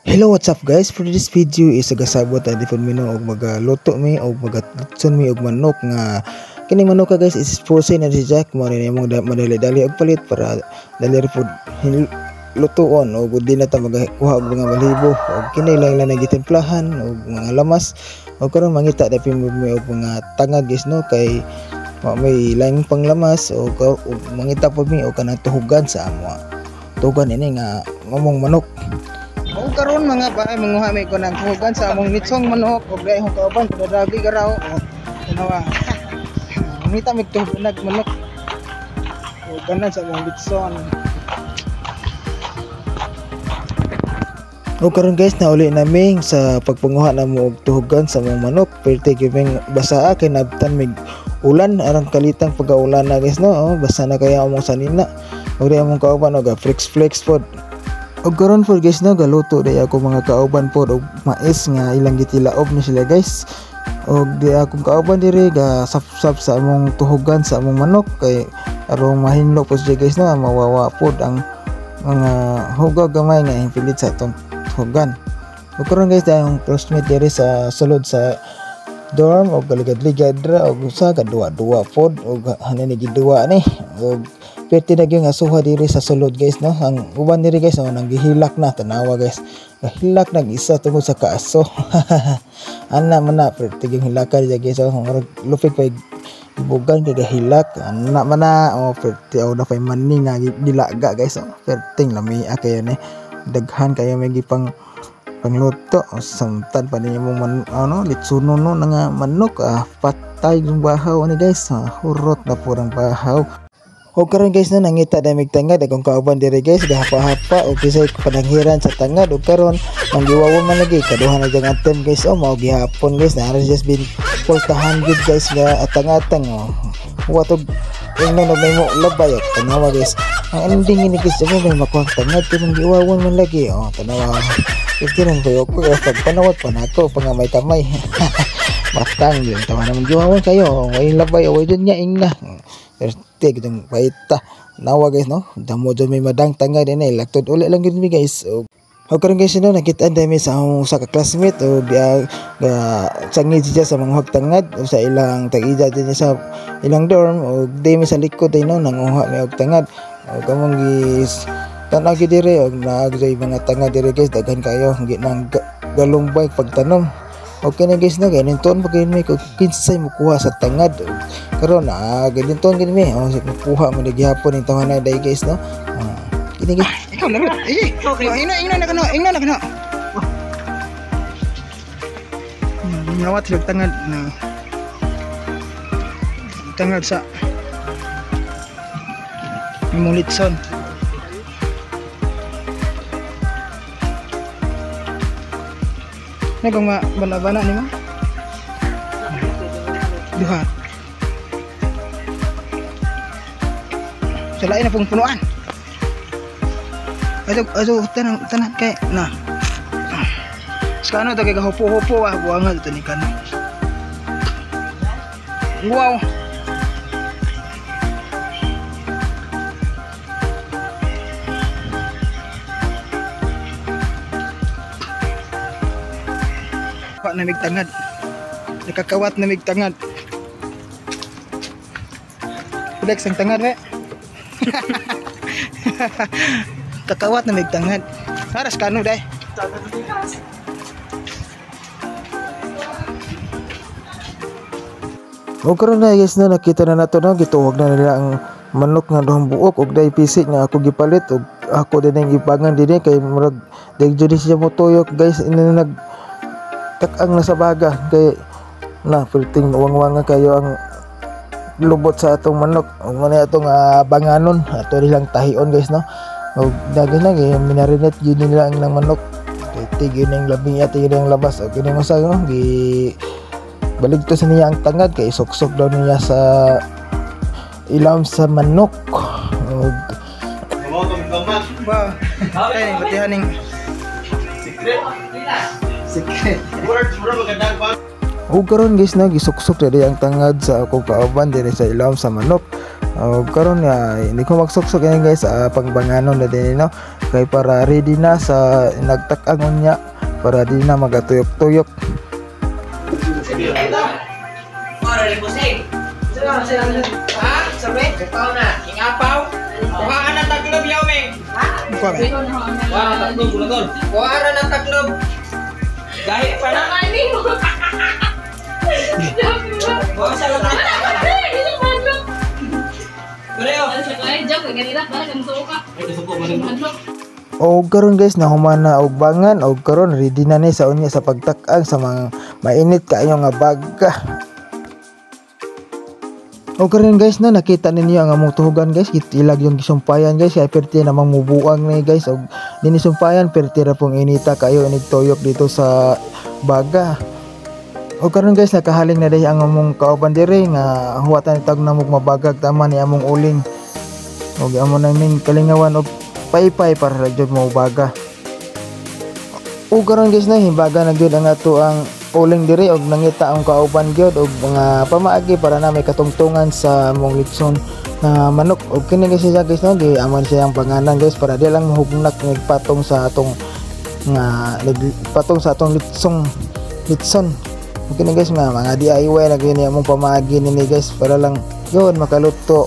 Hello, what's up guys? For this video is sagasabot ang different menu og magaluto mi og magatutson mi og manok nga kini manok ka guys is for sale na si Jack mo rin imong madali-dali og palit para dali ra pud lutuon og di na ta magakuha og mga balibo og kini lang nagitimplahan og mga lamas og karon mangita dapi mo og mga tangad guys no kay may laing panglamas og mangita pud mi og kanang tuhugan sa amo. Tuhugan ini nga mamong manok. O karon mga bahay manguha mi ko nang tuhugan sa among nitsong manok ug dai hong kauban kadagi garaw o tanawa ngita mi tuhugan manok o ganan sa among nitson. O karon guys nauli naming sa pagpanguha namo og tuhugan sa among manok perti giving basaa kay nabtan mig ulan arang kalitang pagaulan na guys no basa na kaya among sanina ug dai among kauban og flex pod. Og karon po guys no galuto day ako mga kauban po og mais nga ilang gitilaob ni sila guys. Og di akong kauban diri ga sap-sap sa among tuhugan sa among manok kay arong mahinlo po siya guys no mawawa pod ang mga hugaw gamay nga impilit sa atong tuhugan. Og karon guys dayong crossmate diri sa sulod sa dorm og galigad-ligad ra og usa ka duwa-duwa pod og hanan ni giduwa ni og pwede na yung asuha diri sa sulod guys no. Ang uban diri guys nang gihilak na tanawa guys. Hilak nag isa tungod sa kaaso. Ana man na pwede yung hilakan diri guys ang lupit pa bugan kay gahilak. Ana man na o pwede na pay mani nga dilaga guys. Pwede lami kayo ni daghan kayo may gipang pangluto samtan pa niya mong litsuno no nga manok patay yung bahaw ni guys. Hurot na purang bahaw. O karon guys no nangita damig tangad akong kauban diri guys gahapa-hapa og kisay pananghiran sa tangad og karon ang giwawon man lagi kaduha na jang atem guys mao gihapon guys na just been 400 guys nga atang-atang watog ingnon og may mo labay tanawa guys ang ending ni guys may makuha tangad kay nang giwawon man lagi tanawa itinan ko ko pag panawat pa nato pang may kamay batang yun tawa naman giwawon kayo way labay way dun nya ingna perte kitong paita nawa guys no damo dyan may madang tangad din laktod uli lang yun guys o karon guys no nakita dami sa akong sa classmate o sangid siya sa mga hagtangad o sa ilang tag-ida din sa ilang dorm o dami sa likod ay no nanguha may hagtangad o kamong gis tanaw gid dire og naagay mga tangad dire guys daghan kayo ginang galumbay pagtanom. Okay na guys no ganin ton pag may kinsay mukuha sa tangad karon ganin ton gani mi mukuha mo gihapon ning tawanan day guys no kini guys ikaw lang ina na kano nawat sila tangad na tangad sa Mulitson. Nagang bana-bana ni mo? Duha. Sa lain na pong punuan. Aso tanan kay na. Skano ta kay gahupo-hupo buangal tanikan. Wow. Na migtangad nakakawat na migtangad flex ang tangad we kakawat na migtangad haras kano day o karon na guys na nakita na nato no gituwag na nila ang manok nga duhang buok og day pisik nga ako gipalit og ako din ang gipangan dinhi kay murag day jud siya mo tuyok guys ina nag ang nasa baga kay na perting uwang-uwang kayo ang lubot sa atong manok ug man atong banganon ato nilang tahion guys no ug daghan na kay minarinate gyud nila ang manok kay tigin ang labi at tigin ang labas ug kini mo sa no gi baligto sa niya ang tangad kay suksok daw niya sa ilam sa manok ug ba ay batihaning secret. O karon guys na gisuksok diri ang tangad sa akong kauban diri sa ilaw sa manok Karon nga hindi ko magsuksok yan guys pangbanganon na din no. Kay para ready na sa nagtak-angon niya para di na magatuyok-tuyok. Ora rin po say. Ha? Sabi? Ikaw na. Ingapaw? Kuha ka ng taglob yaw, Meng. Ha? Kuha ka ng taglob, bulatol. Kuha ka ng taglob. Dahil pa na. Kuha ka lang na. Karon guys nahumana og bangan karon ready na ni sa unya sa pagtak-ang sa mga mainit kaayo nga baga. Karon guys nakita ninyo ang among tuhugan guys, ilag yung gisumpayan guys, kay perti namang mubuang ni guys og dinhi sumpayan perti ra pong inita kayo inig tuyok dito sa baga. Karon guys nakahaling na dai ang among kauban dire nga huwatan tag namog mabagag tama ni among uling. Og amo namin kalingawan og paypay para ra jud mo baga. Karon guys himbaga na gyud ang ato ang uling diri og nangita ang kauban gyud og mga pamaagi para na may katungtungan sa among litson na manok. Og kini guys siya guys gi amon siya ang pangalan guys para di lang mahugnak nagpatong sa atong nga nagpatong sa atong litson. Okay na guys mga DIY na ganyan mong pamagi nini guys para lang yun makaluto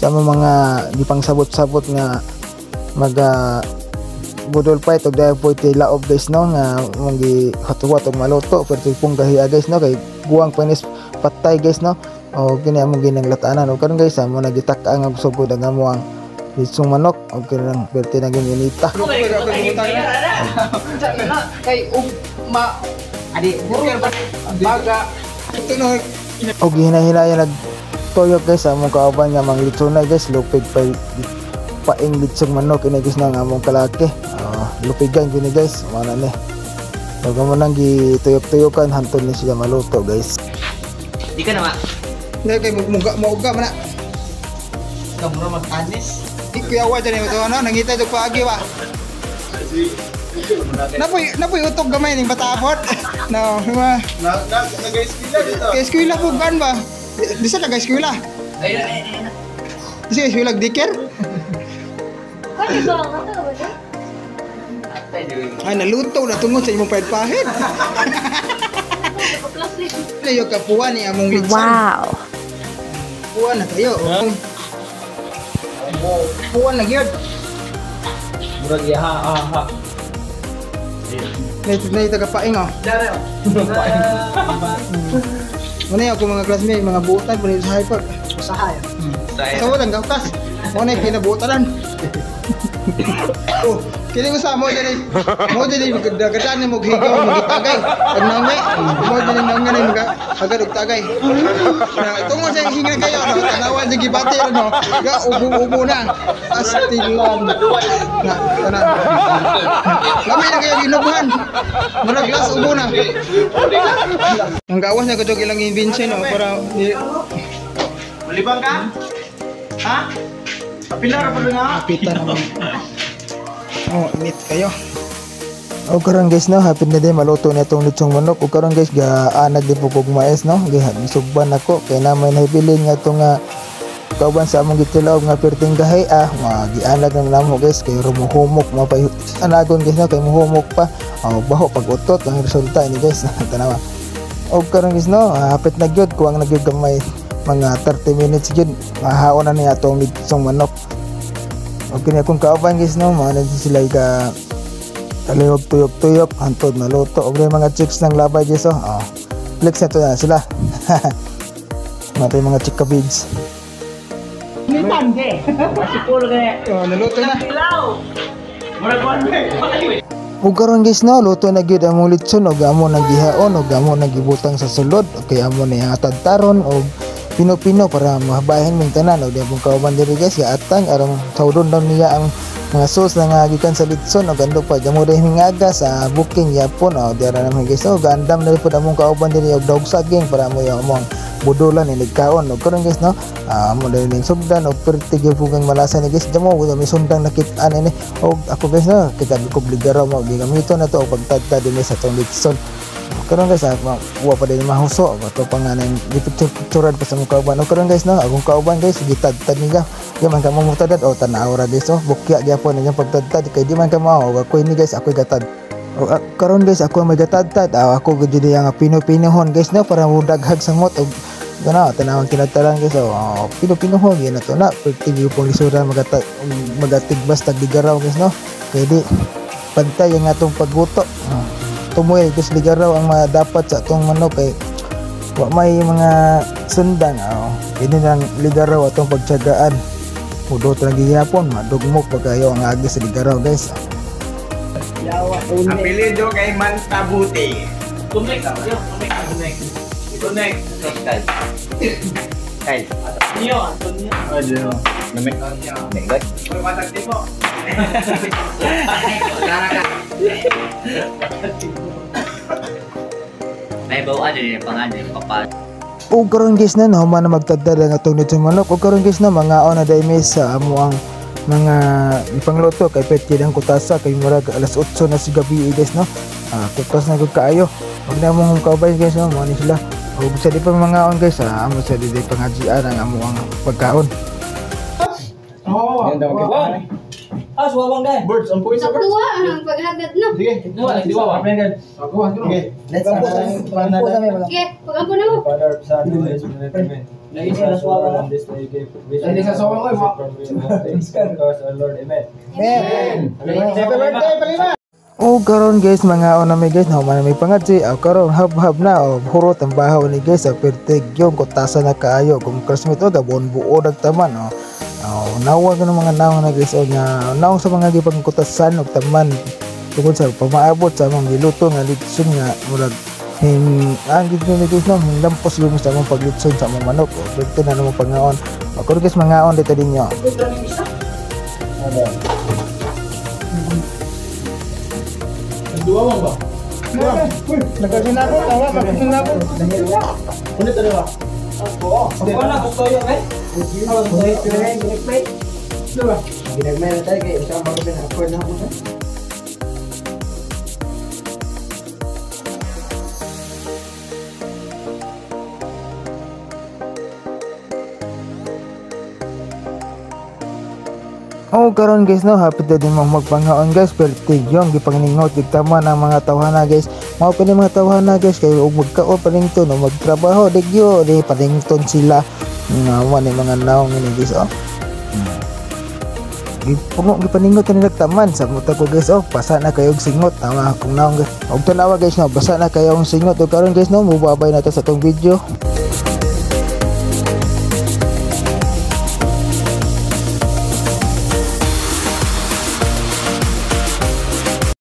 sa mga gipang sabot-sabot nga budol fight og dahil po iti laob guys no nga mong gihatuwat og maluto pero pong gahiya guys no kay guwang panis patay guys no o kini among ginanglatanan o karon guys amo nagitak-ang og sugod ang amo ang litsong manok og kanang perti na ginita kay adi burger baga tunog og hinahinaya nagtoyok guys among kauban nga mang litsonay guys lupig paing litsong manok ini guys nang among kalaki lupigan gini guys mana ni og amo nang gituyok-tuyokan hantod ni siya maluto guys di ka na ma na kay muga man na kamura mag-anis ikuyawa dyan ito nangita ito paagi ba napoy utok gamay ning batapot no diba nag-eskwela dito eskwela po kan ba di sa nag-eskwela di sa eskwela diker ay naluto na tungod sa imong pahit layo kapuan ni among litson wow puan na kayo puan na gyud murag ha na tagapaing oh. Muna ako mga classmate, mga butan po sa hyper. usahay Sa walang gawkas. Muna yung kinabutan. Oh, kini ko sa mo dali magdagadan mo higaw mo gitagay. Pag nangay, mo dali nangay agad og tagay. Na tungo sa hinga kayo no, tanawan sa gibati no. Ga ubo na. Astilan. Na kana. Lami na kayo ginubuhan. Murag glass ubo na. Ang gawas na kadto ilang invention no para malibang ka? Ha? Pilar pa nga. kapitan naman. Oh, init kayo. O karon guys no, hapit na din maluto na itong litsong manok. O karon guys, gaanag din po kog mais no. Gisugban ako kay na may nahibilin nga itong kauban sa among gitilaw nga perting gahay gianag na namo guys kay rumuhumok mapay anagon guys no kay muhumok pa. Baho pag utot ang resulta ni guys. Tanawa. O karon guys no, hapit na gyud kuwang na gyud gamay mga 30 minutes gyud mahaon na niya itong litsong manok. Okay na akong kauban guys no, mga sila ka kalihog tuyok-tuyok hantod maluto. Og mga chicks ng labay guys flex na to na sila. Matay mga chika bigs. Mitan ke. Masipul ke. Naluto na. Ilaw. Murag Ug karon guys no, luto na gyud among litson og amo nagihaon og amo nagibutang sa sulod kay amo ni atad taron og pino-pino para mahabayan mong tanan og diapong kauban diri guys ya atang aron sawdon daw niya ang mga sauce nga gikan sa litson og andog pa jamo dai mingaga sa booking yapon dira naman guys no gandam na pud among kauban diri og dog saging para mo yung among budulan ni nagkaon og karon guys no amo dai ning sugdan og perti gyud pugang malasa ni guys jamo ko mi sundang nakit-an ini og ako guys no kita ko obligaro mo gamiton na to og pagtagta dinhi sa tong litson. karon guys wa pa din mahuso ato pa nga nang gipicturan pa sa mga kauban. O karon guys no, agong kauban guys gitadtad niya. Di man ka mo mutadad o tanaw ra guys. Bukya gyapon niya pagtadtad kay di man ka mao ako ni guys ako gatad. O karon guys ako may gatadtad ako gud ang pino-pinohon guys no para mudaghag sangot og gana tanawang kinatalan guys. Pino-pinohon yan ato na pertig pong lisura magatigbas tag ligaraw guys no. Kay di pantay ang atong pagguto. Tumoy guys ligaraw ang dapat sa atong manok kay wa may mga sundan. Kini lang ligaraw atong pagtiyagaan. Mudot lang gihapon madugmok pagayo ang agi sa ligaraw guys. Apelido kay Mantabuti. Tumek ka, tumek. Kay. Antonio. Aduh. Tumek. Negot. Matag mo. May bawaan din pangalan papa. O karon guys na human na magtadad ang atong nito manok. O karon guys na mga na day mesa amo ang mga ipangluto kay pwede ang kutasa kay murag alas 8 na si gabi guys no. Kutas na gud kaayo. Wag na mong kaubay guys no, mo ni sila. O sa di pa mga guys amo sa di pangajian ang amo ang pagkaon. Ganda mo kay. Suwabang dai. Birds ang puwi sa birds. Tuwa ang paghagad no. Sige. Diwa. Okay. Let's go. Okay, pag-apo na mo. Lagi sa suwabang. Hindi sa sawang ko mo. Amen. Happy birthday Palima. O karon guys mga na may guys na human na may pangadji. O karon hab-hab na o hurot ang bahaw ni guys sa pertig yung kutasa na kaayo kung classmate o gabon buo nagtaman o. Nawag ng mga naong na guys o nga naong sa mga gipangkutasan og taman tungod sa pamaabot sa mga giluto nga litson nga murag ang gid ni guys no lampos yung sa mga paglitson sa mga manok o pwede na naman pangaon. O karon guys mangaon dito dinyo. Dua bang ba? Nagkasinabot, tawa, nagkasinabot. Ulit na ba? Wala ko toyo eh. Diba? Ginagmay na tayo kayo, isang bago pinaka-afford na ako. O karon guys no hapit na din mo magpangaon guys pertig yung gipangningot gitama ng mga tawhana guys. Mao pa ni mga tawhana guys kay og magkaon panington o magtrabaho digyo di panington sila nga ni mga naong ni guys o. Gipuno gipaningot ni nagtaman sa muta ko guys basa na kayo og singot tama kung naong guys. Og tanawa guys no basa na kayo og singot o karon guys no mubabay na ta sa tong video.